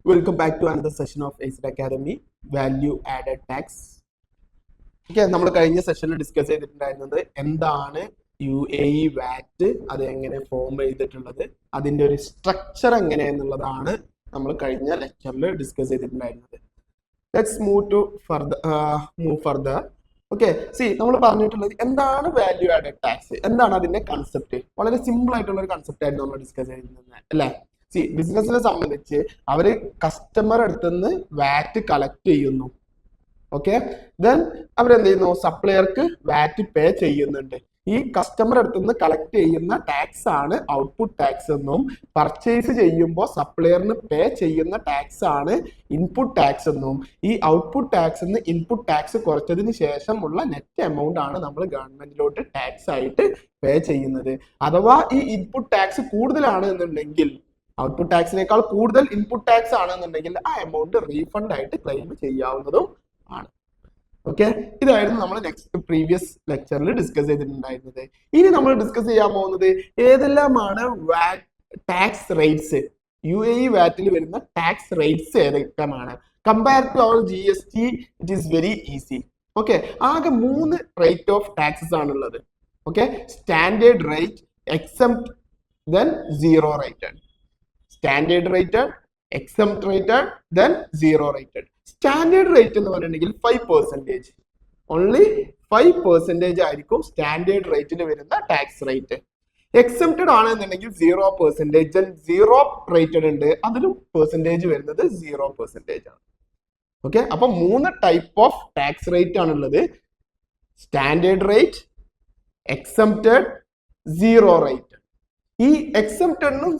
Welcome back to another session of ACED Academy, Value Added Tax. Okay, നമ്മൾ കഴിഞ്ഞ സെഷനിൽ discuss ചെയ്തിട്ടുണ്ടായിരുന്നത് എന്താണ് UAE VAT, അത് എങ്ങനെ ഫോം ചെയ്തിട്ടുള്ളത്, അതിന്റെ ഒരു സ്ട്രക്ചർ എങ്ങനെയെന്നുള്ളതാണ് നമ്മൾ കഴിഞ്ഞ ലെക്ചറിൽ ഡിസ്കസ് ചെയ്തിട്ടുണ്ടായിരുന്നത്. Let's move further. ഓക്കെ, നമ്മൾ പറഞ്ഞിട്ടുള്ളത് എന്താണ് വാല്യൂ ആഡഡ് ടാക്സ്, എന്താണ് അതിന്റെ കൺസെപ്റ്റ്. വളരെ സിമ്പിൾ ആയിട്ടുള്ള ഒരു കൺസെപ്റ്റ് ആയിരുന്നു നമ്മൾ ഡിസ്കസ് ചെയ്തിരുന്നത് അല്ലേ. ബിസിനസിനെ സംബന്ധിച്ച് അവര് കസ്റ്റമർ അടുത്തുനിന്ന് വാറ്റ് കളക്ട് ചെയ്യുന്നു. ഓക്കെ, ദെൻ അവരെന്ത് ചെയ്യുന്നു, സപ്ലയർക്ക് വാറ്റ് പേ ചെയ്യുന്നുണ്ട്. ഈ കസ്റ്റമർ അടുത്തുനിന്ന് കളക്ട് ചെയ്യുന്ന ടാക്സ് ആണ് ഔട്ട്പുട്ട് ടാക്സ് എന്നും, പർച്ചേസ് ചെയ്യുമ്പോൾ സപ്ലയറിന് പേ ചെയ്യുന്ന ടാക്സ് ആണ് ഇൻപുട്ട് ടാക്സ് എന്നും, ഈ ഔട്ട്പുട്ട് ടാക്സ് നിന്ന് ഇൻപുട്ട് ടാക്സ് കുറച്ചതിന് ശേഷമുള്ള നെറ്റ് എമൗണ്ട് ആണ് നമ്മൾ ഗവൺമെന്റിലോട്ട് ടാക്സ് ആയിട്ട് പേ ചെയ്യുന്നത്. അഥവാ ഈ ഇൻപുട്ട് ടാക്സ് കൂടുതലാണ് എന്നുണ്ടെങ്കിൽ, ഔട്ട്പുട്ട് ടാക്സിനേക്കാൾ കൂടുതൽ ഇൻപുട്ട് ടാക്സ് ആണെന്നുണ്ടെങ്കിൽ ആ എമൗണ്ട് റീഫണ്ട് ആയിട്ട് ക്ലെയിം ചെയ്യാവുന്നതും ആണ്. ഓക്കെ, ഇതായിരുന്നു നമ്മൾ പ്രീവിയസ് ലെക്ചറിൽ ഡിസ്കസ് ചെയ്തിട്ടുണ്ടായിരുന്നത്. ഇനി നമ്മൾ ഡിസ്കസ് ചെയ്യാൻ പോകുന്നത് ഏതെല്ലാമാണ് ടാക്സ് റേറ്റ്സ്, UAE വാറ്റിൽ വരുന്ന ടാക്സ് റേറ്റ്സ് ഏതൊക്കെയാണ്. Compare to our GST it is very easy. Okay, ആകെ 3 റേറ്റ് ഓഫ് ടാക്സസ് ആണുള്ളത്. Okay, standard rate, exempt, then zero rated. Standard rated, exempt rated, then zero rated. Standard rate എന്ന് പറഞ്ഞിട്ടുണ്ടെങ്കിൽ 5%, only 5% ആയിരിക്കും standard റേറ്റിൽ വരുന്ന tax rate. Exempted ആണെന്നുണ്ടെങ്കിൽ 0%, zero rated ഉണ്ട്, അതിലും പെർസെൻറ്റേജ് വരുന്നത് 0% ആണ്. ഓക്കെ, അപ്പൊ 3 ടൈപ്പ് ഓഫ് ടാക്സ് റേറ്റ് ആണുള്ളത്. Standard rate, exempted, zero rate. ഈ എക്സംപ്റ്റഡിനും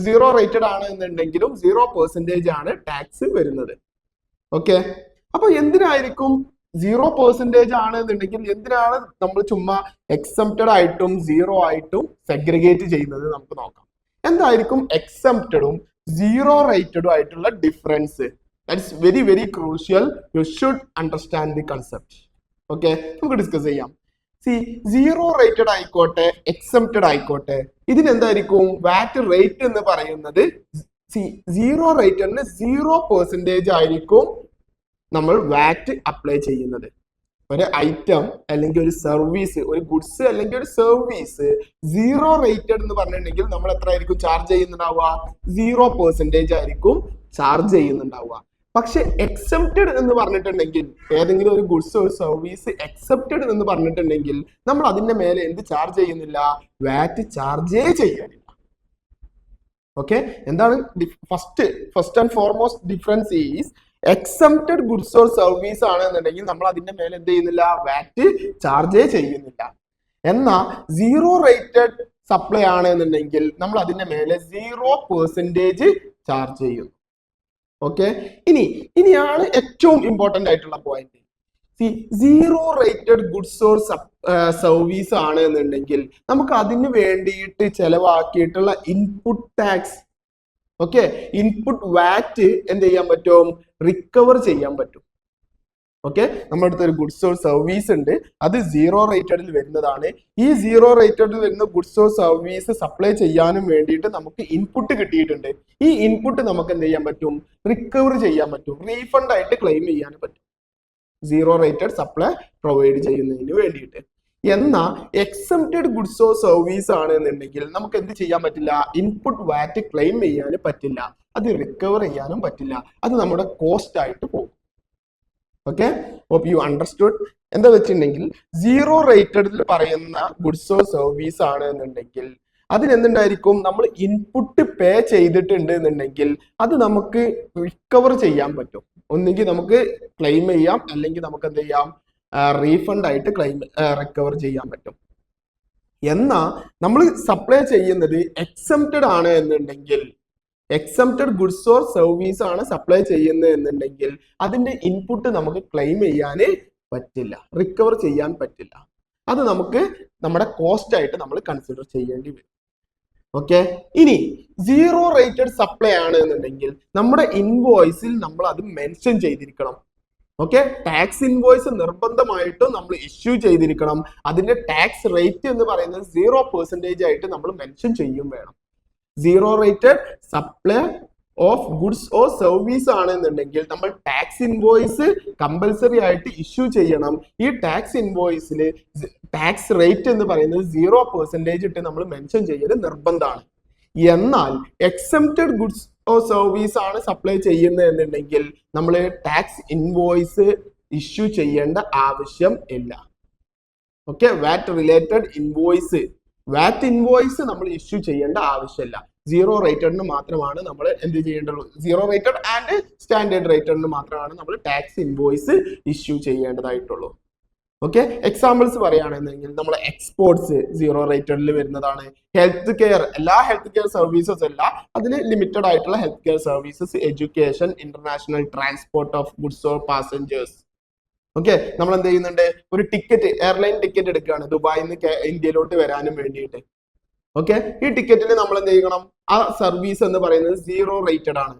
സീറോ റേറ്റഡ് ആണ് എന്നുണ്ടെങ്കിലും 0% ആണ് ടാക്സ് വരുന്നത്. ഓക്കെ, അപ്പൊ എന്തിനായിരിക്കും 0% ആണ് എന്നുണ്ടെങ്കിൽ എന്തിനാണ് നമ്മൾ ചുമ്മാ എക്സംപ്റ്റഡ് ആയിട്ടും സീറോ ആയിട്ടും സെഗ്രിഗേറ്റ് ചെയ്യുന്നത് നമുക്ക് നോക്കാം. എന്തായിരിക്കും എക്സംപ്റ്റഡും സീറോ റേറ്റഡും ആയിട്ടുള്ള difference? That's very very crucial. You should understand the concept. Okay, നമുക്ക് ഡിസ്കസ് ചെയ്യാം. സീറോ റേറ്റഡ് ആയിക്കോട്ടെ, എക്സംപ്റ്റഡ് ആയിക്കോട്ടെ, ഇതിനെന്തായിരിക്കും വാറ്റ് റേറ്റ് എന്ന് പറയുന്നത്? സീറോ റേറ്റഡിന് 0% ആയിരിക്കും നമ്മൾ വാറ്റ് അപ്ലൈ ചെയ്യുന്നത്. ഒരു ഐറ്റം അല്ലെങ്കിൽ ഒരു സർവീസ്, ഒരു ഗുഡ്സ് അല്ലെങ്കിൽ ഒരു സർവീസ് സീറോ റേറ്റഡ് എന്ന് പറഞ്ഞിട്ടുണ്ടെങ്കിൽ നമ്മൾ എത്ര ആയിരിക്കും ചാർജ് ചെയ്യുന്നുണ്ടാവുക? 0% ആയിരിക്കും ചാർജ് ചെയ്യുന്നുണ്ടാവുക. പക്ഷെ എക്സെപ്റ്റഡ് എന്ന് പറഞ്ഞിട്ടുണ്ടെങ്കിൽ, ഏതെങ്കിലും ഒരു ഗുഡ്സ് ഒരു സർവീസ് എക്സെപ്റ്റഡ് എന്ന് പറഞ്ഞിട്ടുണ്ടെങ്കിൽ നമ്മൾ അതിന്റെ മേലെ എന്ത് ചാർജ് ചെയ്യുന്നില്ല? വാറ്റ് ചാർജേ ചെയ്യാനില്ല. ഓക്കെ, എന്താണ് first and foremost difference is excepted goods or service ആണെന്നുണ്ടെങ്കിൽ നമ്മൾ അതിന്റെ മേലെ എന്ത് ചെയ്യുന്നില്ല? വാറ്റ് ചാർജേ ചെയ്യുന്നില്ല. എന്നാൽ സീറോ റേറ്റഡ് സപ്ലൈ ആണെന്നുണ്ടെങ്കിൽ നമ്മൾ അതിന്റെ മേലെ 0% ചാർജ് ചെയ്യുന്നു. ഓക്കെ, ഇനിയാണ് ഏറ്റവും ഇമ്പോർട്ടന്റ് ആയിട്ടുള്ള പോയിന്റ്. Zero rated goods or service ആണ് എന്നുണ്ടെങ്കിൽ നമുക്ക് അതിന് വേണ്ടിയിട്ട് ചെലവാക്കിയിട്ടുള്ള input tax, okay, input VAT എന്ത് ചെയ്യാൻ പറ്റും? റിക്കവർ ചെയ്യാൻ പറ്റും. ഓക്കെ, നമ്മുടെ അടുത്ത് ഒരു ഗുഡ്സ് ഓർ സർവീസ് ഉണ്ട്, അത് സീറോ റേറ്റഡിൽ വരുന്നതാണ്. ഈ സീറോ റേറ്റഡിൽ വരുന്ന ഗുഡ്സ് ഓർ സർവീസ് സപ്ലൈ ചെയ്യാനും വേണ്ടിയിട്ട് നമുക്ക് ഇൻപുട്ട് കിട്ടിയിട്ടുണ്ട്. ഈ ഇൻപുട്ട് നമുക്ക് എന്ത് ചെയ്യാൻ പറ്റും? റിക്കവർ ചെയ്യാൻ പറ്റും, റീഫണ്ട് ആയിട്ട് ക്ലെയിം ചെയ്യാനും പറ്റും, സീറോ റേറ്റഡ് സപ്ലൈ പ്രൊവൈഡ് ചെയ്യുന്നതിന് വേണ്ടിയിട്ട്. എന്നാൽ എക്സംപ്റ്റഡ് ഗുഡ്സ് ഓർ സർവീസ് ആണ് എന്നുണ്ടെങ്കിൽ നമുക്ക് എന്ത് ചെയ്യാൻ പറ്റില്ല? ഇൻപുട്ട് വാറ്റ് ക്ലെയിം ചെയ്യാനും പറ്റില്ല, അത് റിക്കവർ ചെയ്യാനും പറ്റില്ല, അത് നമ്മുടെ കോസ്റ്റ് ആയിട്ട് പോകും. Okay, hope you understood. എന്താ വെച്ചിട്ടുണ്ടെങ്കിൽ സീറോ റേറ്റഡിൽ പറയുന്ന ഗുഡ്സ് ഓർ സർവീസ് ആണ് എന്നുണ്ടെങ്കിൽ അതിനെന്തുണ്ടായിരിക്കും? നമ്മൾ ഇൻപുട്ട് പേ ചെയ്തിട്ടുണ്ട് എന്നുണ്ടെങ്കിൽ അത് നമുക്ക് റിക്കവർ ചെയ്യാൻ പറ്റും. ഒന്നുകിൽ നമുക്ക് ക്ലെയിം ചെയ്യാം, അല്ലെങ്കിൽ നമുക്ക് എന്ത് ചെയ്യാം? റീഫണ്ട് ആയിട്ട് റിക്കവർ ചെയ്യാൻ പറ്റും. എന്നാൽ നമ്മൾ സപ്ലൈ ചെയ്യുന്നത് എക്സംപ്റ്റഡ് ആണ് എന്നുണ്ടെങ്കിൽ, എക്സംപ്റ്റഡ് ഗുഡ്സ് ഓർ സർവീസ് ആണ് സപ്ലൈ ചെയ്യുന്നത് എന്നുണ്ടെങ്കിൽ അതിന്റെ ഇൻപുട്ട് നമുക്ക് ക്ലെയിം ചെയ്യാൻ പറ്റില്ല, റിക്കവർ ചെയ്യാൻ പറ്റില്ല. അത് നമുക്ക് നമ്മുടെ കോസ്റ്റ് ആയിട്ട് നമ്മൾ കൺസിഡർ ചെയ്യേണ്ടി വരും. ഓക്കെ, ഇനി സീറോ റേറ്റഡ് സപ്ലൈ ആണ് എന്നുണ്ടെങ്കിൽ നമ്മുടെ ഇൻവോയ്സിൽ നമ്മൾ അത് മെൻഷൻ ചെയ്തിരിക്കണം. ഓക്കെ, ടാക്സ് ഇൻവോയ്സ് നിർബന്ധമായിട്ടും നമ്മൾ ഇഷ്യൂ ചെയ്തിരിക്കണം. അതിന്റെ ടാക്സ് റേറ്റ് എന്ന് പറയുന്നത് 0% ആയിട്ട് നമ്മൾ മെൻഷൻ ചെയ്യും വേണം. Zero rated supply of goods or service ആണെന്നുണ്ടെങ്കിൽ നമ്മൾ ടാക്സ് ഇൻവോയ്സ് കമ്പൽസറി ആയിട്ട് ഇഷ്യൂ ചെയ്യണം. ഈ ടാക്സ് ഇൻവോയ്സിൽ ടാക്സ് റേറ്റ് എന്ന് പറയുന്നത് 0% ഇട്ട് നമ്മൾ മെൻഷൻ ചെയ്യൽ നിർബന്ധമാണ്. എന്നാൽ എക്സംപ്റ്റഡ് ഗുഡ്സ് ഓർ സർവീസ് ആണ് സപ്ലൈ ചെയ്യുന്നത് എന്നുണ്ടെങ്കിൽ നമ്മൾ ടാക്സ് ഇൻവോയ്സ് ഇഷ്യൂ ചെയ്യേണ്ട ആവശ്യം ഇല്ല. Okay, VAT related invoice, VAT invoice നമ്മൾ ഇഷ്യൂ ചെയ്യേണ്ട ആവശ്യമില്ല. 0 റേറ്റഡിന് മാത്രമാണ് നമ്മൾ എന്ത് ചെയ്യേണ്ടുള്ളൂ, 0 റേറ്റഡ് ആൻഡ് സ്റ്റാൻഡേർഡ് റേറ്റഡിന് മാത്രമാണ് നമ്മൾ ടാക്സ് ഇൻവോയ്സ് ഇഷ്യൂ ചെയ്യേണ്ടതായിട്ടുള്ളൂ. ഓക്കെ, എക്സാമ്പിൾസ് പറയുകയാണെന്നുണ്ടെങ്കിൽ നമ്മൾ എക്സ്പോർട്സ് 0 റേറ്റഡിൽ വരുന്നതാണ്. ഹെൽത്ത് കെയർ, എല്ലാ ഹെൽത്ത് കെയർ സർവീസസ് അല്ല, അതിന് ലിമിറ്റഡ് ആയിട്ടുള്ള health care services, education, international transport of goods or passengers. Okay, നമ്മൾ എന്ത് ചെയ്യുന്നുണ്ട്, ഒരു ടിക്കറ്റ്, എയർലൈൻ ടിക്കറ്റ് എടുക്കുകയാണ് ദുബായിൽ നിന്ന് ഇന്ത്യയിലോട്ട് വരാനും വേണ്ടിയിട്ട്. ഓക്കെ, ഈ ടിക്കറ്റിൽ നമ്മൾ എന്ത് ചെയ്യണം, ആ സർവീസ് എന്ന് പറയുന്നത് 0 റേറ്റഡ് ആണ്.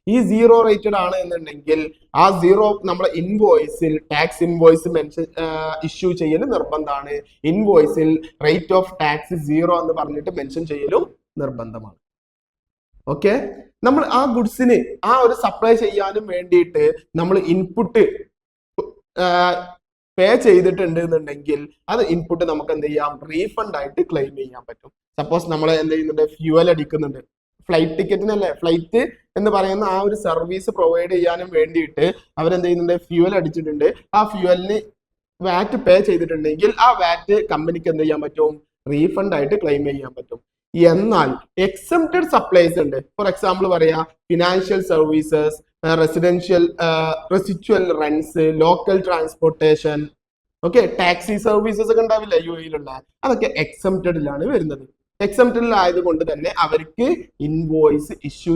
ഈ 0 റേറ്റഡ് ആണ് എന്നുണ്ടെങ്കിൽ ആ 0 നമ്മളെ ഇൻവോയ്സിൽ ടാക്സ് ഇൻവോയ്സ് മെൻഷൻ ഇഷ്യൂ ചെയ്യൽ നിർബന്ധമാണ്. ഇൻവോയ്സിൽ റേറ്റ് ഓഫ് ടാക്സ് 0 എന്ന് പറഞ്ഞിട്ട് മെൻഷൻ ചെയ്യലും നിർബന്ധമാണ്. ഓക്കെ, നമ്മൾ ആ ഗുഡ്സിന് ആ ഒരു സപ്ലൈ ചെയ്യാനും വേണ്ടിയിട്ട് നമ്മൾ ഇൻപുട്ട് പേ ചെയ്തിട്ടുണ്ട് എന്നുണ്ടെങ്കിൽ അത് ഇൻപുട്ട് നമുക്ക് എന്ത് ചെയ്യാം, റീഫണ്ട് ആയിട്ട് ക്ലെയിം ചെയ്യാൻ പറ്റും. സപ്പോസ് നമ്മൾ എന്ത് ചെയ്യുന്നുണ്ട്, ഫ്യൂവൽ അടിക്കുന്നുണ്ട്, ഫ്ലൈറ്റ് ടിക്കറ്റിനല്ലേ, ഫ്ലൈറ്റ് എന്ന് പറയുന്ന ആ ഒരു സർവീസ് പ്രൊവൈഡ് ചെയ്യാനും വേണ്ടിയിട്ട് അവരെന്ത് ചെയ്യുന്നുണ്ട്, ഫ്യൂവൽ അടിച്ചിട്ടുണ്ട്. ആ ഫ്യൂവലിന് വാറ്റ് പേ ചെയ്തിട്ടുണ്ടെങ്കിൽ ആ വാറ്റ് കമ്പനിക്ക് എന്ത് ചെയ്യാൻ പറ്റും, റീഫണ്ട് ആയിട്ട് ക്ലെയിം ചെയ്യാൻ പറ്റും. എന്നാൽ എക്സംപ്റ്റഡ് സപ്ലൈസ് ഉണ്ട്. ഫോർ എക്സാമ്പിൾ പറയാ, financial services, residential rents, local transportation, okay, taxi services ഒക്കെ ഉണ്ടാവില്ല UAE-ലുള്ള, അതൊക്കെ എക്സംപ്റ്റഡിലാണ് വരുന്നത്. എക്സംപ്റ്റഡിൽ ആയതുകൊണ്ട് തന്നെ അവർക്ക് ഇൻവോയ്സ് ഇഷ്യൂ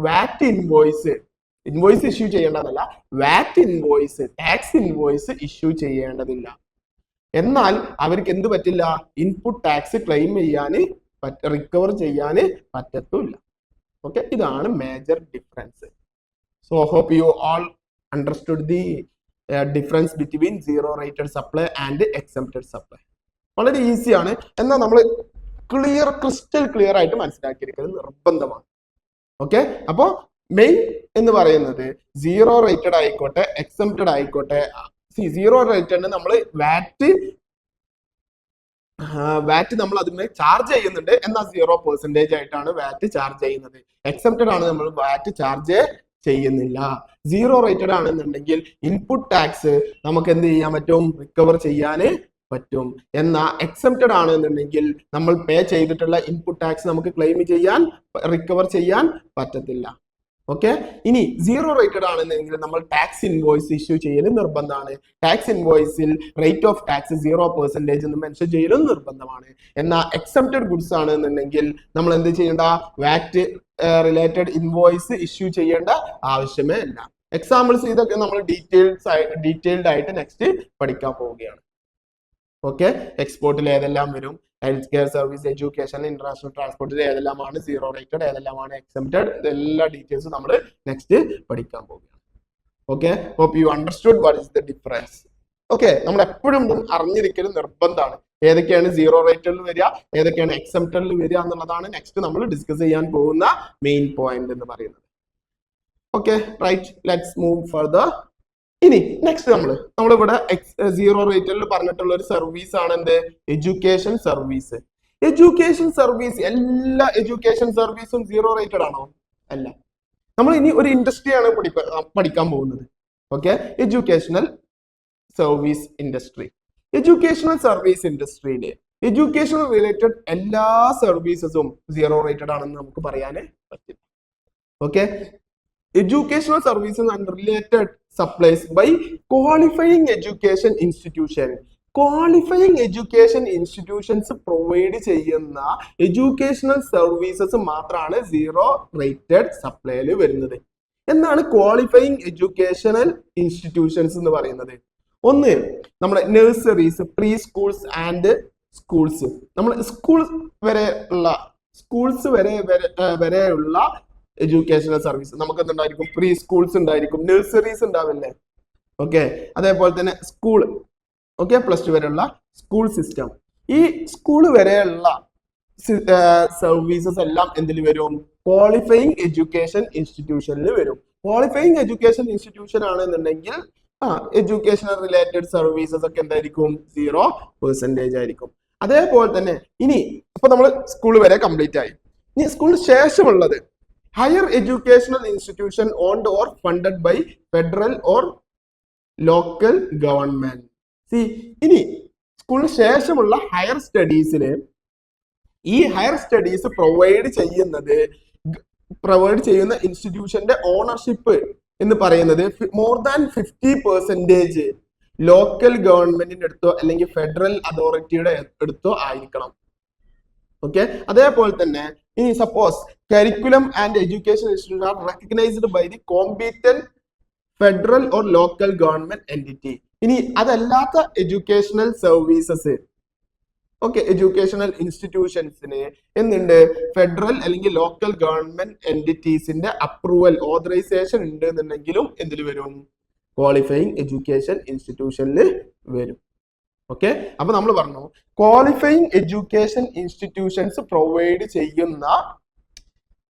വാറ്റ് ഇൻവോയ്സ് ഇഷ്യൂ ചെയ്യേണ്ടതല്ല, വാറ്റ് ഇൻവോയ്സ്, ടാക്സ് ഇൻവോയ്സ് ഇഷ്യൂ ചെയ്യേണ്ടതില്ല. എന്നാൽ അവർക്ക് എന്ത് പറ്റില്ല, ഇൻപുട്ട് ടാക്സ് ക്ലെയിം ചെയ്യാൻ റിക്കവർ ചെയ്യാൻ പറ്റത്തില്ല. ഓക്കെ, ഇതാണ് major difference. So hope you all understood the difference between 0 rated supply and exempted supply. വളരെ ഈസിയാണ്, എന്നാൽ നമ്മൾ ക്രിസ്റ്റൽ ക്ലിയർ ആയിട്ട് മനസ്സിലാക്കിയിരിക്കുന്നത് നിർബന്ധമാണ്. ഓക്കെ, അപ്പോൾ മെയിൻ എന്ന് പറയുന്നത് 0 റേറ്റഡ് ആയിക്കോട്ടെ എക്സംപ്റ്റഡ് ആയിക്കോട്ടെ, 0 റേറ്റഡിന് നമ്മൾ വാറ്റ് നമ്മൾ അതിന് ചാർജ് ചെയ്യുന്നുണ്ട്, എന്നാൽ 0% ആയിട്ടാണ് വാറ്റ് ചാർജ് ചെയ്യുന്നത്. എക്സംപ്റ്റഡ് ആണ് നമ്മൾ വാറ്റ് ചാർജ് ചെയ്യുന്നില്ല. 0 റേറ്റഡ് ആണെന്നുണ്ടെങ്കിൽ ഇൻപുട്ട് ടാക്സ് നമുക്ക് എന്ത് ചെയ്യാൻ പറ്റും, റിക്കവർ ചെയ്യാൻ പറ്റും. എന്നാൽ എക്സംപ്റ്റഡ് ആണെന്നുണ്ടെങ്കിൽ നമ്മൾ പേ ചെയ്തിട്ടുള്ള ഇൻപുട്ട് ടാക്സ് നമുക്ക് ക്ലെയിം ചെയ്യാൻ, റിക്കവർ ചെയ്യാൻ പറ്റത്തില്ല. ഓക്കെ, ഇനി 0 റേറ്റഡ് ആണെന്നെങ്കിൽ നമ്മൾ ടാക്സ് ഇൻവോയ്സ് ഇഷ്യൂ ചെയ്യൽ നിർബന്ധമാണ്. ടാക്സ് ഇൻവോയ്സിൽ റേറ്റ് ഓഫ് ടാക്സ് 0% എന്ന് മെൻഷൻ ചെയ്യലും നിർബന്ധമാണ്. എന്നാൽ എക്സംപ്റ്റഡ് ഗുഡ്സ് ആണെന്നുണ്ടെങ്കിൽ നമ്മൾ എന്ത് ചെയ്യേണ്ട, വാറ്റ് റിലേറ്റഡ് ഇൻവോയ്സ് ഇഷ്യൂ ചെയ്യേണ്ട ആവശ്യമേ ഇല്ല. എക്സാമ്പിൾസ് ഇതൊക്കെ നമ്മൾ ഡീറ്റെയിൽഡ് ആയിട്ട് നെക്സ്റ്റ് പഠിക്കാൻ പോവുകയാണ്. ഓക്കെ, എക്സ്പോർട്ടിൽ ഏതെല്ലാം വരും, health care service, education, international ട്രാൻസ്പോർട്ടിൽ ഏതെല്ലാമാണ് 0 റേറ്റഡ്, ഏതെല്ലാമാണ് എക്സംപ്റ്റഡ്, ഇതെല്ലാ ഡീറ്റെയിൽസും നമ്മൾ നെക്സ്റ്റ് പഠിക്കാൻ പോവുകയാണ്. Okay, hope you understood what is the difference. Okay, നമ്മൾ എപ്പോഴും അറിഞ്ഞിരിക്കലും നിർബന്ധമാണ്. ഏതൊക്കെയാണ് 0 റേറ്റഡിൽ വരിക, ഏതൊക്കെയാണ് എക്സംപ്റ്റഡിൽ വരിക എന്നുള്ളതാണ് നെക്സ്റ്റ് നമ്മൾ ഡിസ്കസ് ചെയ്യാൻ പോകുന്ന മെയിൻ പോയിന്റ് എന്ന് പറയുന്നത്. Okay, right, let's move further. ഇനി നെക്സ്റ്റ് നമ്മളിവിടെ 0 റേറ്റഡിൽ പറഞ്ഞിട്ടുള്ള ഒരു സർവീസ് ആണ് എന്ത്, എഡ്യൂക്കേഷൻ സർവീസ്. എഡ്യൂക്കേഷൻ സർവീസ്, എല്ലാ എഡ്യൂക്കേഷൻ സർവീസും 0 റേറ്റഡ് ആണോ? അല്ല. നമ്മൾ ഇനി ഒരു ഇൻഡസ്ട്രിയാണ് പഠിക്കാൻ പോകുന്നത്. Okay, educational service industry. Educational service ഇൻഡസ്ട്രിയിലെ എഡ്യൂക്കേഷണൽ റിലേറ്റഡ് എല്ലാ സർവീസസും 0 റേറ്റഡ് ആണെന്ന് നമുക്ക് പറയാൻ പറ്റില്ല. Okay, educational services and related supplies by qualifying education institution. Qualifying education institutions provide ചെയ്യുന്ന എഡ്യൂക്കേഷണൽ സർവീസസ് മാത്രമാണ് 0 റേറ്റഡ് സപ്ലൈയിൽ വരുന്നത്. എന്താണ് ക്വാളിഫയിങ് എഡ്യൂക്കേഷണൽ ഇൻസ്റ്റിറ്റ്യൂഷൻസ് എന്ന് പറയുന്നത്? ഒന്ന്, നമ്മുടെ nurseries, pre schools and schools. നമ്മൾ സ്കൂൾസ് വരെയുള്ള എഡ്യൂക്കേഷണൽ സർവീസ് നമുക്ക് എന്തുണ്ടായിരിക്കും? പ്രീ സ്കൂൾസ് ഉണ്ടായിരിക്കും, നഴ്സറീസ് ഉണ്ടാവില്ലേ? ഓക്കെ, അതേപോലെ തന്നെ സ്കൂൾ, ഓക്കെ, +2 വരെയുള്ള സ്കൂൾ സിസ്റ്റം. ഈ സ്കൂൾ വരെയുള്ള സർവീസസ് എല്ലാം എന്തിൽ വരും? ക്വാളിഫയിങ് എഡ്യൂക്കേഷൻ ഇൻസ്റ്റിറ്റ്യൂഷനിൽ വരും. ക്വാളിഫയിങ് എഡ്യൂക്കേഷൻ ഇൻസ്റ്റിറ്റ്യൂഷൻ ആണെന്നുണ്ടെങ്കിൽ എഡ്യൂക്കേഷണൽ റിലേറ്റഡ് സർവീസസ് ഒക്കെ എന്തായിരിക്കും 0% ആയിരിക്കും. അതേപോലെ തന്നെ ഇനി ഇപ്പൊ നമ്മൾ സ്കൂൾ വരെ കംപ്ലീറ്റ് ആയി. ഇനി സ്കൂളിന് ശേഷമുള്ളത് higher educational institution owned or funded by federal or local government. ഇനി സ്കൂളിന് ശേഷമുള്ള ഹയർ സ്റ്റഡീസിന് ഈ ഹയർ സ്റ്റഡീസ് പ്രൊവൈഡ് ചെയ്യുന്ന ഇൻസ്റ്റിറ്റ്യൂഷന്റെ ഓണർഷിപ്പ് എന്ന് പറയുന്നത് മോർ ദാൻ 50% ലോക്കൽ ഗവൺമെന്റിന്റെ അടുത്തോ അല്ലെങ്കിൽ ഫെഡറൽ അതോറിറ്റിയുടെ അടുത്തോ ആയിരിക്കണം. ഓക്കെ, അതേപോലെ തന്നെ ഇനി suppose curriculum and education institution are recognised by the competent federal or local government entity. ഇനി അതല്ലാത്ത എഡ്യൂക്കേഷണൽ സർവീസസ് ഓക്കെ എഡ്യൂക്കേഷണൽ ഇൻസ്റ്റിറ്റ്യൂഷൻസിന് എന്തുണ്ട് ഫെഡറൽ അല്ലെങ്കിൽ ലോക്കൽ ഗവൺമെന്റ് എൻറ്റിറ്റീസിന്റെ അപ്രൂവൽ ഓതറൈസേഷൻ ഉണ്ട് എന്നുണ്ടെങ്കിലും എന്തിൽ വരും ക്വാളിഫയിങ് എഡ്യൂക്കേഷൻ ഇൻസ്റ്റിറ്റ്യൂഷനിൽ വരും. ഓക്കെ, അപ്പൊ നമ്മൾ പറഞ്ഞു ക്വാളിഫയിങ് എഡ്യൂക്കേഷൻ ഇൻസ്റ്റിറ്റ്യൂഷൻസ് പ്രൊവൈഡ് ചെയ്യുന്ന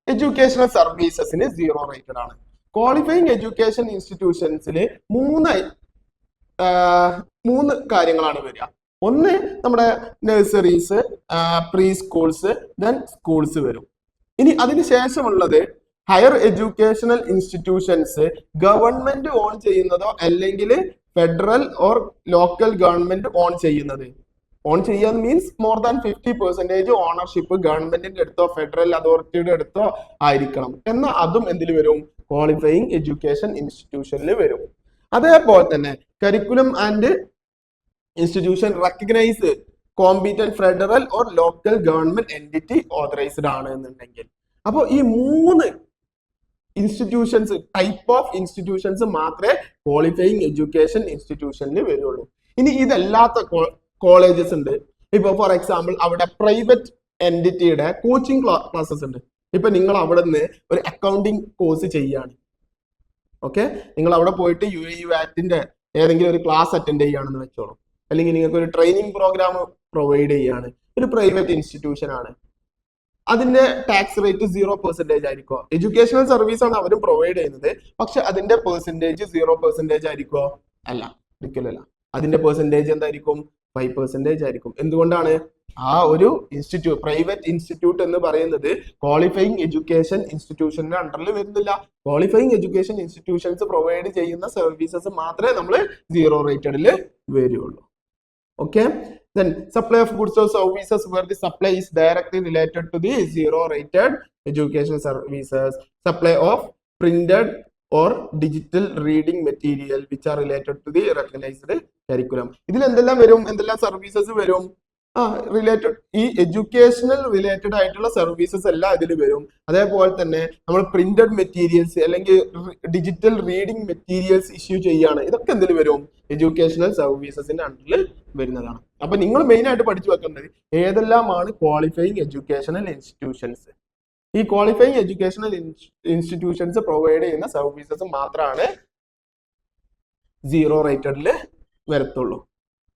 എഡ്യൂക്കേഷണൽ സർവീസസിന് 0 റേറ്റഡ് ആണ്. ക്വാളിഫയിങ് എഡ്യൂക്കേഷൻ ഇൻസ്റ്റിറ്റ്യൂഷൻസിൽ മൂന്ന് കാര്യങ്ങളാണ് വരിക. ഒന്ന് നമ്മുടെ nurseries, pre schools, then schools വരും. ഇനി അതിന് ശേഷമുള്ളത് higher educational institutions government own ചെയ്യുന്നതോ അല്ലെങ്കിൽ federal or local government own ചെയ്യുന്നത്. ഓൺ ചെയ്യാൻ മീൻസ് മോർ ദാൻ 50% ഓണർഷിപ്പ് ഗവൺമെന്റിന്റെ അടുത്തോ ഫെഡറൽ അതോറിറ്റിയുടെ അടുത്തോ ആയിരിക്കണം. എന്നാൽ അതും എന്തിൽ വരും ക്വാളിഫയിങ് എഡ്യൂക്കേഷൻ ഇൻസ്റ്റിറ്റ്യൂഷനിൽ വരും. അതേപോലെ തന്നെ curriculum and institution recognise competent federal or local government entity authorised ആണ് എന്നുണ്ടെങ്കിൽ അപ്പോൾ ഈ 3 ഇൻസ്റ്റിറ്റ്യൂഷൻസ് ടൈപ്പ് ഓഫ് ഇൻസ്റ്റിറ്റ്യൂഷൻസ് മാത്രമേ ക്വാളിഫയിങ് എഡ്യൂക്കേഷൻ ഇൻസ്റ്റിറ്റ്യൂഷനിൽ വരുള്ളൂ. ഇനി ഇതല്ലാത്ത കോളേജസ് ഉണ്ട്. ഇപ്പൊ ഫോർ എക്സാമ്പിൾ അവിടെ പ്രൈവറ്റ് എൻറ്റിറ്റിയുടെ കോച്ചിങ് ക്ലാസ്സസ് ഉണ്ട്. ഇപ്പൊ നിങ്ങൾ അവിടെ നിന്ന് ഒരു അക്കൗണ്ടിങ് കോഴ്സ് ചെയ്യാണ്. ഓക്കെ, നിങ്ങൾ അവിടെ പോയിട്ട് UAE വാറ്റിന്റെ ഏതെങ്കിലും ഒരു ക്ലാസ് അറ്റൻഡ് ചെയ്യുകയാണെന്ന് വെച്ചോളൂ, അല്ലെങ്കിൽ നിങ്ങൾക്ക് ഒരു ട്രെയിനിങ് പ്രോഗ്രാം പ്രൊവൈഡ് ചെയ്യാണ്. ഒരു പ്രൈവറ്റ് ഇൻസ്റ്റിറ്റ്യൂഷൻ ആണ്, അതിന്റെ ടാക്സ് റേറ്റ് 0% ആയിരിക്കോ? എഡ്യൂക്കേഷണൽ സർവീസ് ആണ് അവരും പ്രൊവൈഡ് ചെയ്യുന്നത്, പക്ഷെ അതിന്റെ പെർസെന്റേജ് 0% ആയിരിക്കോ? അല്ല, ഒരിക്കലല്ല. അതിന്റെ പെർസെന്റേജ് എന്തായിരിക്കും 5% ആയിരിക്കും. എന്തുകൊണ്ടാണ്? ആ ഒരു ഇൻസ്റ്റിറ്റ്യൂട്ട് പ്രൈവറ്റ് ഇൻസ്റ്റിറ്റ്യൂട്ട് എന്ന് പറയുന്നത് ക്വാളിഫയിങ് എഡ്യൂക്കേഷൻ ഇൻസ്റ്റിറ്റ്യൂഷന്റെ അണ്ടറിൽ വരുന്നില്ല. ക്വാളിഫയിങ് എഡ്യൂക്കേഷൻ ഇൻസ്റ്റിറ്റ്യൂഷൻസ് പ്രൊവൈഡ് ചെയ്യുന്ന സർവീസസ് മാത്രമേ നമ്മൾ 0 റേറ്റഡിൽ വരുള്ളൂ. Okay, then supply of goods or services where the supply is directly related to the 0 rated education services. Supply of printed or digital reading material which are related to the recognized curriculum. ഇതിൽ എന്തെല്ലാം വരും? എന്തെല്ലാം services വരും? Related ഈ educational related ആയിട്ടുള്ള services എല്ലാം അതിൽ വരും. അതേപോലെ തന്നെ നമ്മൾ പ്രിന്റഡ് മെറ്റീരിയൽസ് അല്ലെങ്കിൽ ഡിജിറ്റൽ റീഡിംഗ് മെറ്റീരിയൽസ് ഇഷ്യൂ ചെയ്യാണ്. ഇതൊക്കെ എന്തിൽ വരും? എഡ്യൂക്കേഷണൽ സർവീസസിന്റെ അണ്ടറിൽ വരുന്നതാണ്. അപ്പൊ നിങ്ങൾ മെയിൻ ആയിട്ട് പഠിച്ചു വെക്കേണ്ടത് ഏതെല്ലാമാണ് ക്വാളിഫയിങ് എഡ്യൂക്കേഷണൽ ഇൻസ്റ്റിറ്റ്യൂഷൻസ്. ഈ ക്വാളിഫയിങ് എഡ്യൂക്കേഷണൽ ഇൻസ്റ്റിറ്റ്യൂഷൻസ് പ്രൊവൈഡ് ചെയ്യുന്ന സർവീസസ് മാത്രമാണ് 0 റേറ്റഡിൽ വരത്തുള്ളൂ.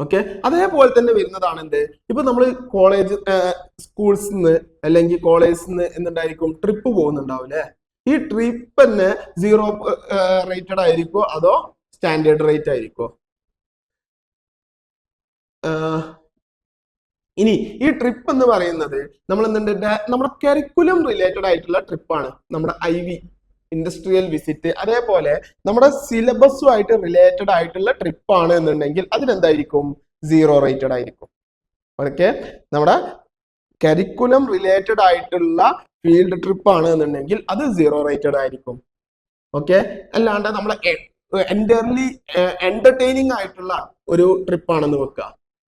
ഓക്കെ, അതേപോലെ തന്നെ വരുന്നതാണ് എന്ത്? ഇപ്പൊ നമ്മൾ കോളേജ് സ്കൂൾസിൽ നിന്ന് അല്ലെങ്കിൽ കോളേജിൽ നിന്ന് എന്തുണ്ടായിരിക്കും ട്രിപ്പ് പോകുന്നുണ്ടാവില്ലേ? ഈ ട്രിപ്പ് തന്നെ 0 റേറ്റഡ് ആയിരിക്കോ അതോ സ്റ്റാൻഡേർഡ് റേറ്റ് ആയിരിക്കോ? ഇനി ഈ ട്രിപ്പ് എന്ന് പറയുന്നത് നമ്മൾ എന്തുണ്ട് നമ്മുടെ കരിക്കുലം റിലേറ്റഡ് ആയിട്ടുള്ള ട്രിപ്പാണ്. നമ്മുടെ IV ഇൻഡസ്ട്രിയൽ വിസിറ്റ് അതേപോലെ നമ്മുടെ സിലബസുമായിട്ട് റിലേറ്റഡ് ആയിട്ടുള്ള ട്രിപ്പ് ആണ് എന്നുണ്ടെങ്കിൽ അതിനെന്തായിരിക്കും 0 റേറ്റഡ് ആയിരിക്കും. ഓക്കെ, നമ്മുടെ കരിക്കുലം റിലേറ്റഡ് ആയിട്ടുള്ള ഫീൽഡ് ട്രിപ്പ് ആണ് എന്നുണ്ടെങ്കിൽ അത് 0 റേറ്റഡ് ആയിരിക്കും. ഓക്കെ, അല്ലാണ്ട് നമ്മളെ എൻറ്റയർലി എന്റർടൈനിങ് ആയിട്ടുള്ള ഒരു ട്രിപ്പ് ആണെന്ന് വെക്കുക.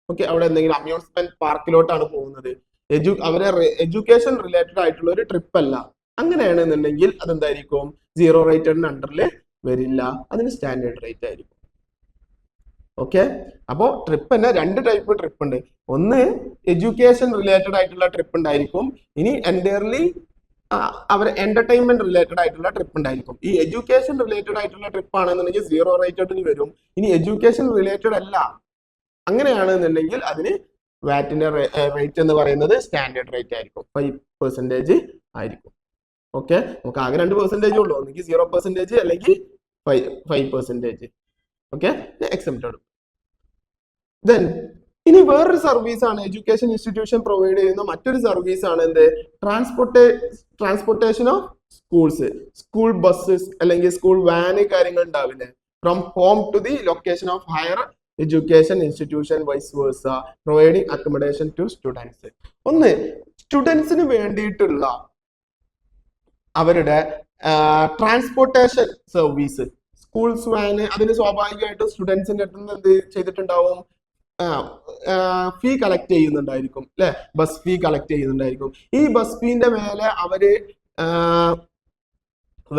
ഓക്കെ, അവിടെ എന്തെങ്കിലും അമ്യൂസ്മെന്റ് പാർക്കിലോട്ടാണ് പോകുന്നത്, അവരെ എഡ്യൂക്കേഷൻ റിലേറ്റഡ് ആയിട്ടുള്ള ഒരു ട്രിപ്പ് അല്ല, അങ്ങനെയാണെന്നുണ്ടെങ്കിൽ അതെന്തായിരിക്കും 0 റേറ്റഡിന് അണ്ടറിൽ വരില്ല, അതിന് സ്റ്റാൻഡേർഡ് റേറ്റ് ആയിരിക്കും. ഓക്കെ, അപ്പോൾ ട്രിപ്പ് തന്നെ 2 ടൈപ്പ് ട്രിപ്പ് ഉണ്ട്. ഒന്ന് എഡ്യൂക്കേഷൻ റിലേറ്റഡ് ആയിട്ടുള്ള ട്രിപ്പ് ഉണ്ടായിരിക്കും. ഇനി എൻറ്റയർലി അവർ എന്റർടൈൻമെന്റ് റിലേറ്റഡ് ആയിട്ടുള്ള ട്രിപ്പ് ഉണ്ടായിരിക്കും. ഈ എഡ്യൂക്കേഷൻ റിലേറ്റഡ് ആയിട്ടുള്ള ട്രിപ്പ് ആണെന്നുണ്ടെങ്കിൽ 0 റേറ്റഡിന് വരും. ഇനി എഡ്യൂക്കേഷൻ റിലേറ്റഡ് അല്ല അങ്ങനെയാണെന്നുണ്ടെങ്കിൽ അതിന് വാറ്റിന്റെ റേറ്റ് എന്ന് പറയുന്നത് സ്റ്റാൻഡേർഡ് റേറ്റ് ആയിരിക്കും, 5% ആയിരിക്കും. ഓക്കെ, നമുക്ക് ആകെ 2% ഉള്ളൂ, ഒന്നെങ്കിൽ 0% അല്ലെങ്കിൽ 5%. Okay, exempted. ദെൻ ഇനി വേറൊരു സർവീസ് ആണ് എഡ്യൂക്കേഷൻ ഇൻസ്റ്റിറ്റ്യൂഷൻ പ്രൊവൈഡ് ചെയ്യുന്ന മറ്റൊരു സർവീസ് ആണ് എന്ത്, transportation of schools, school buses അല്ലെങ്കിൽ സ്കൂൾ വാന് കാര്യങ്ങൾ ഉണ്ടാവില്ലേ, from home to the location of higher education institution vice versa, providing accommodation to students. ഒന്ന്, സ്റ്റുഡൻസിന് വേണ്ടിയിട്ടുള്ള അവരുടെ ട്രാൻസ്പോർട്ടേഷൻ സർവീസ്, സ്കൂൾസ് വാന്, അതിന് സ്വാഭാവികമായിട്ടും സ്റ്റുഡൻസിന്റെ അടുത്ത് നിന്ന് എന്ത് ചെയ്തിട്ടുണ്ടാവും, ഫീ കളക്ട് ചെയ്യുന്നുണ്ടായിരിക്കും അല്ലെ, ബസ് ഫീ കളക്ട് ചെയ്യുന്നുണ്ടായിരിക്കും. ഈ ബസ് ഫീന്റെ മേലെ അവര്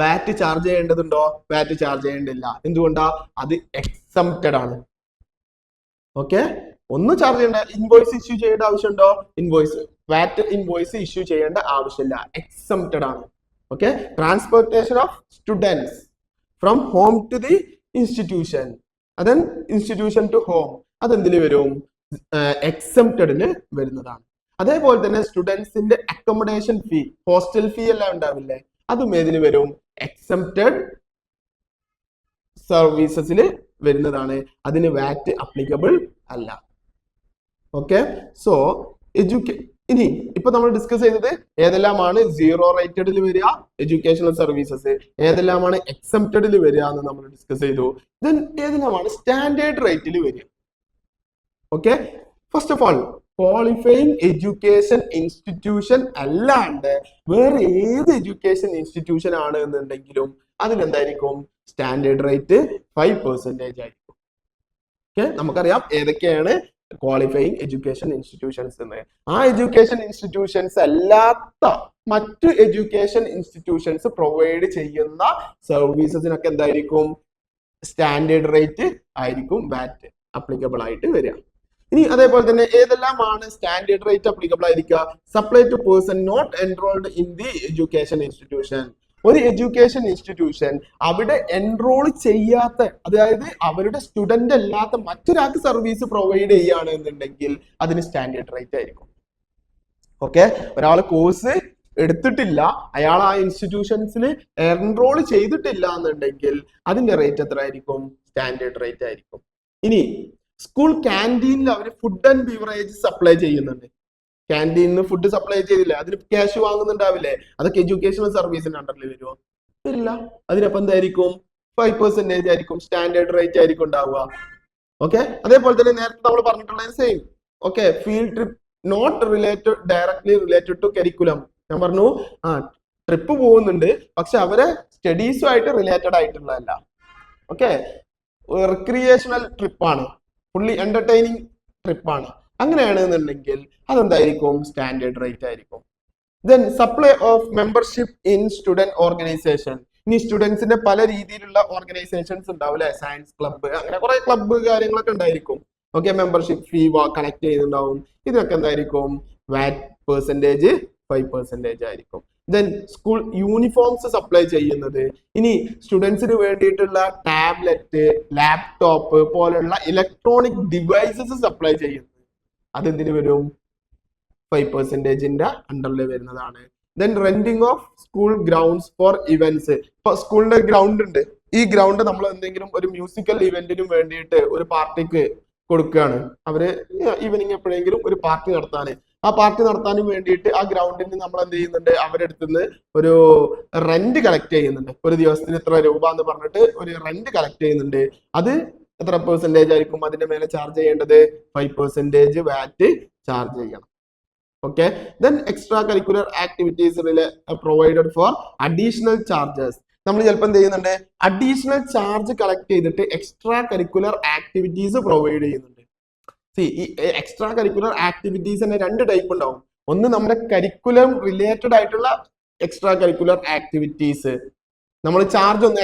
വാറ്റ് ചാർജ് ചെയ്യേണ്ടതുണ്ടോ? വാറ്റ് ചാർജ് ചെയ്യേണ്ടില്ല. എന്തുകൊണ്ടാ? അത് എക്സംപ്റ്റഡ് ആണ്. ഓക്കെ, ഒന്നും ചാർജ് ചെയ്യേണ്ട, ഇൻവോയ്സ് ഇഷ്യൂ ചെയ്യേണ്ട ആവശ്യമുണ്ടോ? വാറ്റ് ഇൻവോയ്സ് ഇഷ്യൂ ചെയ്യേണ്ട ആവശ്യമില്ല, എക്സംപ്റ്റഡ് ആണ്. Okay, transportation of students from home to the institution, അതൻ ഇൻസ്റ്റിറ്റ്യൂഷൻ ടു ഹോം, അതെന്തിന് വരും? എക്സംപ്റ്റഡിന് വരുന്നതാണ്. അതേപോലെ തന്നെ സ്റ്റുഡൻസിന്റെ അക്കോമഡേഷൻ ഫീ, ഹോസ്റ്റൽ ഫീ എല്ലാം ഉണ്ടാവില്ലേ, അതും ഏതിന് വരും? എക്സംപ്റ്റഡ് സർവീസസിൽ വരുന്നതാണ്. അതിന് വാറ്റ് അപ്ലിക്കബിൾ അല്ല. ഓക്കെ, സോ ഇനി ഇപ്പൊ നമ്മൾ ഡിസ്കസ് ചെയ്തത് ഏതെല്ലാമാണ് സീറോ റേറ്റഡിൽ വരിക എഡ്യൂക്കേഷണൽ സർവീസസ്, ഏതെല്ലാമാണ് എക്സംപ്റ്റഡിൽ വരിക എന്ന് നമ്മൾ ഡിസ്കസ് ചെയ്തു. ദെൻ ഏതെല്ലാമാണ് സ്റ്റാൻഡേർഡ് റേറ്റിൽ വരിക. Okay, first of all qualifying education institution അല്ലാണ്ട് വേറെ ഏത് എഡ്യൂക്കേഷൻ ഇൻസ്റ്റിറ്റ്യൂഷൻ ആണ് എന്നുണ്ടെങ്കിലും അതിനെന്തായിരിക്കും? സ്റ്റാൻഡേർഡ് റേറ്റ് 5% ആയിരിക്കും. ഓക്കെ, നമുക്കറിയാം ഏതൊക്കെയാണ് ക്വാളിഫൈയിങ് എഡ്യൂക്കേഷൻ ഇൻസ്റ്റിറ്റ്യൂഷൻസ് എന്ന്. ആ എഡ്യൂക്കേഷൻ ഇൻസ്റ്റിറ്റ്യൂഷൻസ് അല്ലാത്ത മറ്റു എഡ്യൂക്കേഷൻ ഇൻസ്റ്റിറ്റ്യൂഷൻസ് പ്രൊവൈഡ് ചെയ്യുന്ന സർവീസസിനൊക്കെ എന്തായിരിക്കും? സ്റ്റാൻഡേർഡ് റേറ്റ് ആയിരിക്കും വാറ്റ് അപ്ലിക്കബിൾ ആയിട്ട് വരിക. ഇനി അതേപോലെ തന്നെ ഏതെല്ലാമാണ് സ്റ്റാൻഡേർഡ് റേറ്റ് അപ്ലിക്കബിൾ ആയിരിക്കുക? Supply to person not enrolled in the education institution. ഒരു എഡ്യൂക്കേഷൻ ഇൻസ്റ്റിറ്റ്യൂഷൻ അവിടെ എൻറോൾ ചെയ്യാത്ത, അതായത് അവരുടെ സ്റ്റുഡന്റ് അല്ലാത്ത മറ്റൊരാൾക്ക് സർവീസ് പ്രൊവൈഡ് ചെയ്യുകയാണ് എന്നുണ്ടെങ്കിൽ അതിന് സ്റ്റാൻഡേർഡ് റേറ്റ് ആയിരിക്കും. ഓക്കെ, ഒരാൾ കോഴ്സ് എടുത്തിട്ടില്ല, അയാൾ ആ ഇൻസ്റ്റിറ്റ്യൂഷൻസിൽ എൻറോൾ ചെയ്തിട്ടില്ല എന്നുണ്ടെങ്കിൽ അതിന്റെ റേറ്റ് എത്ര ആയിരിക്കും? സ്റ്റാൻഡേർഡ് റേറ്റ് ആയിരിക്കും. ഇനി സ്കൂൾ ക്യാൻറ്റീനിൽ അവർ ഫുഡ് ആൻഡ് ബിവറേജ് സപ്ലൈ ചെയ്യുന്നുണ്ട്. ക്യാൻറ്റീനിന്ന് ഫുഡ് സപ്ലൈ ചെയ്തില്ല, അതിന് ക്യാഷ് വാങ്ങുന്നുണ്ടാവില്ലേ, അതൊക്കെ എഡ്യൂക്കേഷണൽ സർവീസിന്റെ അണ്ടറിൽ വരുമോ? ഇല്ല. അതിനപ്പം എന്തായിരിക്കും? 5% ആയിരിക്കും സ്റ്റാൻഡേർഡ് റേറ്റ് ആയിരിക്കും ഉണ്ടാവുക. ഓക്കെ, അതേപോലെ തന്നെ നേരത്തെ നമ്മൾ പറഞ്ഞിട്ടുള്ള same. Okay, field trip not directly related to curriculum. ഞാൻ പറഞ്ഞു ട്രിപ്പ് പോകുന്നുണ്ട്, പക്ഷെ അവരെ സ്റ്റഡീസുമായിട്ട് റിലേറ്റഡ് ആയിട്ടുള്ളതല്ല. ഓക്കെ, റിക്രിയേഷണൽ ട്രിപ്പാണ്, ഫുള്ളി എന്റർടൈനിങ് ട്രിപ്പാണ്. അങ്ങനെയാണെന്നുണ്ടെങ്കിൽ അതെന്തായിരിക്കും? സ്റ്റാൻഡേർഡ് റേറ്റ് ആയിരിക്കും. Then supply of membership in student organisation. ഇനി സ്റ്റുഡൻസിന്റെ പല രീതിയിലുള്ള ഓർഗനൈസേഷൻസ് ഉണ്ടാവും അല്ലെ, സയൻസ് ക്ലബ്ബ്, അങ്ങനെ കുറെ ക്ലബ്ബ് കാര്യങ്ങളൊക്കെ ഉണ്ടായിരിക്കും. ഓക്കെ, മെമ്പർഷിപ്പ് ഫീ കളക്ട് ചെയ്യുന്നുണ്ടാവും. ഇതിനൊക്കെ എന്തായിരിക്കും? വാറ്റ് പെർസെന്റേജ് 5% ആയിരിക്കും. ദെൻ സ്കൂൾ യൂണിഫോംസ് സപ്ലൈ ചെയ്യുന്നത്, ഇനി സ്റ്റുഡൻസിന് വേണ്ടിയിട്ടുള്ള ടാബ്ലറ്റ്, ലാപ്ടോപ്പ് പോലുള്ള ഇലക്ട്രോണിക് ഡിവൈസസ് സപ്ലൈ ചെയ്യുന്നത്, അതെന്തിനു വരും? 5%ന്റെ അണ്ടറിൽ വരുന്നതാണ്. Then renting of school grounds for events. ഇപ്പൊ സ്കൂളിന്റെ ഗ്രൗണ്ട് ഉണ്ട്, ഈ ഗ്രൗണ്ട് നമ്മൾ എന്തെങ്കിലും ഒരു മ്യൂസിക്കൽ ഇവന്റിനും വേണ്ടിയിട്ട് ഒരു പാർട്ടിക്ക് കൊടുക്കുകയാണ്. അവര് ഈവനിങ് എപ്പോഴെങ്കിലും ഒരു പാർട്ടി നടത്താൻ, ആ പാർട്ടി നടത്താനും വേണ്ടിയിട്ട് ആ ഗ്രൗണ്ടിന് നമ്മൾ എന്ത് ചെയ്യുന്നുണ്ട്? അവരുടെ അടുത്തുനിന്ന് ഒരു റെന്റ് കളക്ട് ചെയ്യുന്നുണ്ട്. ഒരു ദിവസത്തിന് ഇത്ര രൂപ എന്ന് പറഞ്ഞിട്ട് ഒരു റെന്റ് കളക്ട് ചെയ്യുന്നുണ്ട്. അത് എത്ര പെർസെന്റേജ് ആയിരിക്കും അതിന്റെ മേലെ ചാർജ് ചെയ്യേണ്ടത്? 5% വാറ്റ് ചാർജ് ചെയ്യണം. Okay, then extra curricular activities provided four additional charges. നമ്മൾ ചിലപ്പോൾ എന്ത് ചെയ്യുന്നുണ്ട്? അഡീഷണൽ ചാർജ് കളക്ട് ചെയ്തിട്ട് എക്സ്ട്രാ കരിക്കുലർ ആക്ടിവിറ്റീസ് പ്രൊവൈഡ് ചെയ്യുന്നുണ്ട്. ഈ എക്സ്ട്രാ കരിക്കുലർ ആക്ടിവിറ്റീസ് തന്നെ 2 ടൈപ്പ് ഉണ്ടാവും. ഒന്ന് നമ്മുടെ കരിക്കുലം റിലേറ്റഡ് ആയിട്ടുള്ള എക്സ്ട്രാ കരിക്കുലർ ആക്ടിവിറ്റീസ്, നമ്മൾ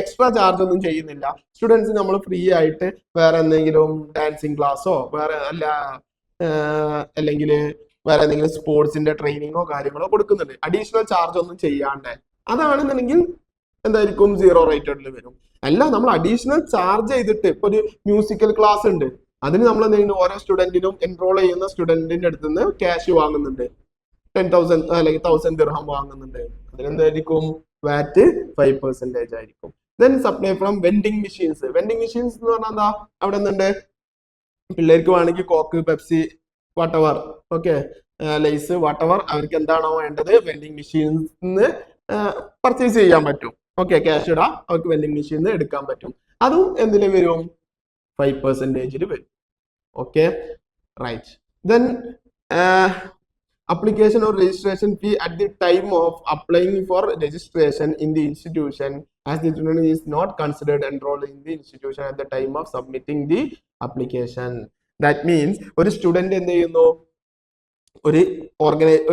എക്സ്ട്രാ ചാർജ് ഒന്നും ചെയ്യുന്നില്ല. സ്റ്റുഡൻസ് നമ്മൾ ഫ്രീ ആയിട്ട് വേറെ എന്തെങ്കിലും ഡാൻസിങ് ക്ലാസ്സോ അല്ലെങ്കിൽ വേറെ എന്തെങ്കിലും സ്പോർട്സിന്റെ ട്രെയിനിങ്ങോ കാര്യങ്ങളോ കൊടുക്കുന്നുണ്ട്, അഡീഷണൽ ചാർജ് ഒന്നും ചെയ്യാണ്ട്. അതാണെന്നുണ്ടെങ്കിൽ എന്തായിരിക്കും? 0 റേറ്റഡിൽ വരും. അല്ല, നമ്മൾ അഡീഷണൽ ചാർജ് ചെയ്തിട്ട് ഇപ്പൊ ഒരു മ്യൂസിക്കൽ ക്ലാസ് ഉണ്ട്, അതിന് നമ്മൾ എന്തെങ്കിലും ഓരോ സ്റ്റുഡന്റിനും എൻറോൾ ചെയ്യുന്ന സ്റ്റുഡന്റിന്റെ അടുത്ത് നിന്ന് ക്യാഷ് വാങ്ങുന്നുണ്ട്. 10,000 അല്ലെങ്കിൽ 1,000 ദിർഹം വാങ്ങുന്നുണ്ട്, അതിനെന്തായിരിക്കും വാറ്റ് 5% ആയിരിക്കും. Then supply from vending machines. Vending machines എന്ന് പറഞ്ഞാൽ എന്താ, അവിടെ നിന്നുണ്ട് പിള്ളേർക്ക് വേണമെങ്കിൽ Coke, Pepsi, whatever, okay, Lay's, whatever, അവർക്ക് എന്താണോ വേണ്ടത് വെൻഡിങ് മെഷീൻസ് പർച്ചേസ് ചെയ്യാൻ പറ്റും. ഓക്കെ, ക്യാഷ് ഇടാം, അവർക്ക് വെൻഡിങ് മെഷീൻ എടുക്കാൻ പറ്റും. അതും എന്തിൽ വരും, 5% വരും. Okay, right. Then application or registration fee at the time of applying for registration in the institution as the student is not considered enrolled in the institution at the time of submitting the application. That means ഒരു student എന്ത് ചെയ്യുന്നു,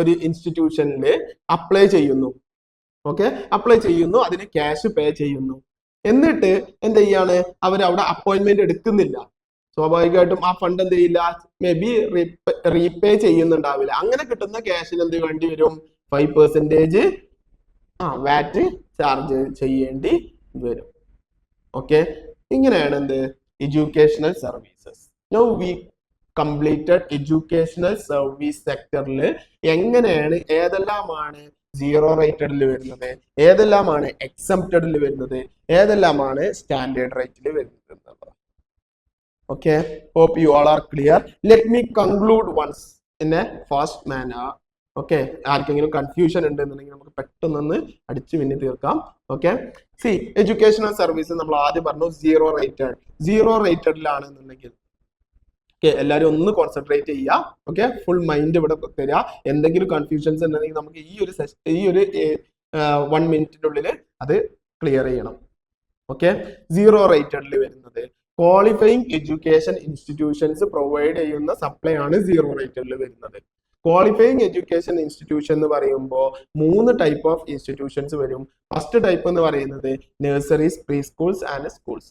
ഒരു ഇൻസ്റ്റിറ്റ്യൂഷനിൽ apply ചെയ്യുന്നു. Okay, apply ചെയ്യുന്നു, അതിന് cash pay ചെയ്യുന്നു. എന്നിട്ട് എന്ത് ചെയ്യാണ്, അവർ അവിടെ അപ്പോയിന്റ്മെന്റ് എടുക്കുന്നില്ല. സ്വാഭാവികമായിട്ടും ആ ഫണ്ട് എന്ത് ചെയ്യില്ല, മേ ബി റീപേ ചെയ്യുന്നുണ്ടാവില്ല. അങ്ങനെ കിട്ടുന്ന ക്യാഷിന് എന്ത് വേണ്ടി വരും, 5% വാറ്റ് ചാർജ് ചെയ്യേണ്ടി വരും. ഓക്കെ, ഇങ്ങനെയാണ് എന്ത് educational services. Now we completed educational service സെക്ടറിൽ എങ്ങനെയാണ്, ഏതെല്ലാമാണ് സീറോ റേറ്റഡിൽ വരുന്നത്, ഏതെല്ലാമാണ് എക്സംപ്റ്റഡിൽ വരുന്നത്, ഏതെല്ലാമാണ് സ്റ്റാൻഡേർഡ് റേറ്റിൽ വരുന്നത് എന്നുള്ളത്. Okay, hope you all are clear. Let me conclude once in a fast manner. Okay, ആർക്കെങ്കിലും കൺഫ്യൂഷൻ ഉണ്ടെന്നുണ്ടെങ്കിൽ നമുക്ക് പെട്ടെന്ന് അടിച്ചു പിന്നെ തീർക്കാം. ഓക്കെ, സി എഡ്യൂക്കേഷണൽ സർവീസ് നമ്മൾ ആദ്യം പറഞ്ഞു സീറോ റേറ്റഡിലാണെന്നുണ്ടെങ്കിൽ ഓക്കെ, എല്ലാവരും ഒന്ന് കോൺസെൻട്രേറ്റ് ചെയ്യുക. ഓക്കെ, ഫുൾ മൈൻഡ് ഇവിടെ തരിക. എന്തെങ്കിലും കൺഫ്യൂഷൻസ് ഉണ്ടെങ്കിൽ നമുക്ക് ഈ ഒരു 1 മിനിറ്റിനുള്ളിൽ അത് ക്ലിയർ ചെയ്യണം. ഓക്കെ, സീറോ റേറ്റഡിൽ വരുന്നത് ക്വാളിഫയിങ് എഡ്യൂക്കേഷൻ ഇൻസ്റ്റിറ്റ്യൂഷൻസ് പ്രൊവൈഡ് ചെയ്യുന്ന സപ്ലൈ ആണ് സീറോ റേറ്റഡിൽ വരുന്നത്. ക്വാളിഫയിങ് എഡ്യൂക്കേഷൻ ഇൻസ്റ്റിറ്റ്യൂഷൻ എന്ന് പറയുമ്പോൾ 3 ടൈപ്പ് ഓഫ് ഇൻസ്റ്റിറ്റ്യൂഷൻസ് വരും. ഫസ്റ്റ് ടൈപ്പ് എന്ന് പറയുന്നത് nurseries, pre schools and schools.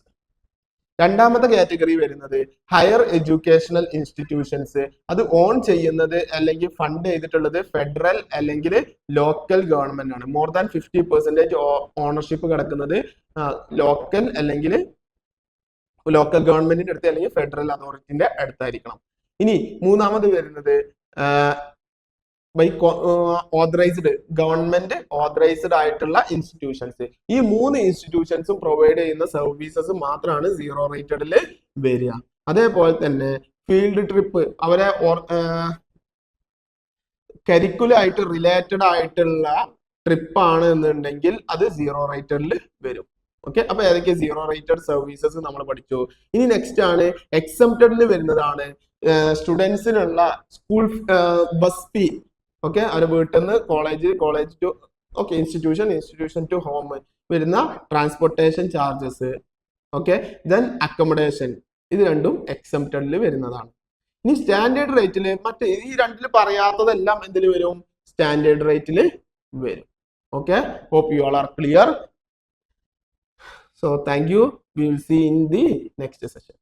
രണ്ടാമത്തെ കാറ്റഗറി വരുന്നത് ഹയർ എഡ്യൂക്കേഷണൽ ഇൻസ്റ്റിറ്റ്യൂഷൻസ്. അത് ഓൺ ചെയ്യുന്നത് അല്ലെങ്കിൽ ഫണ്ട് ചെയ്തിട്ടുള്ളത് ഫെഡറൽ അല്ലെങ്കിൽ ലോക്കൽ ഗവൺമെന്റ് ആണ്. മോർ ദാൻ 50% ഓണർഷിപ്പ് കിടക്കുന്നത് ലോക്കൽ അല്ലെങ്കിൽ ലോക്കൽ ഗവൺമെന്റിന്റെ അടുത്ത് അല്ലെങ്കിൽ ഫെഡറൽ അതോറിറ്റിന്റെ അടുത്തായിരിക്കണം. ഇനി മൂന്നാമത് വരുന്നത് ബൈ ഓതറൈസ്ഡ്, ഗവൺമെന്റ് ഓതറൈസ്ഡ് ആയിട്ടുള്ള ഇൻസ്റ്റിറ്റ്യൂഷൻസ്. ഈ 3 ഇൻസ്റ്റിറ്റ്യൂഷൻസും പ്രൊവൈഡ് ചെയ്യുന്ന സർവീസസ് മാത്രമാണ് സീറോ റേറ്റഡിൽ വരിക. അതേപോലെ തന്നെ ഫീൽഡ് ട്രിപ്പ്, അവരെ കരിക്കുലായിട്ട് റിലേറ്റഡ് ആയിട്ടുള്ള ട്രിപ്പ് ആണ് എന്നുണ്ടെങ്കിൽ അത് സീറോ റേറ്റഡിൽ വരും. ഓക്കെ, അപ്പൊ ഏതൊക്കെ സീറോ റേറ്റഡ് സർവീസസ് നമ്മൾ പഠിച്ചു. ഇനി നെക്സ്റ്റ് ആണ് എക്സംപ്റ്റഡിൽ വരുന്നതാണ് സ്റ്റുഡൻസിനുള്ള സ്കൂൾ ബസ് ഫീ. ഓക്കെ, അവരുടെ വീട്ടിൽ നിന്ന് college to okay institution to home വരുന്ന transportation charges. Okay, then accommodation, ഇത് രണ്ടും എക്സംപ്റ്റഡിൽ വരുന്നതാണ്. ഇനി സ്റ്റാൻഡേർഡ് റേറ്റിൽ മറ്റേ ഈ രണ്ടിൽ പറയാത്തതെല്ലാം എന്തിൽ വരും, സ്റ്റാൻഡേർഡ് റേറ്റിൽ വരും. Okay, hope you all are clear. So thank you. We will see in the next session.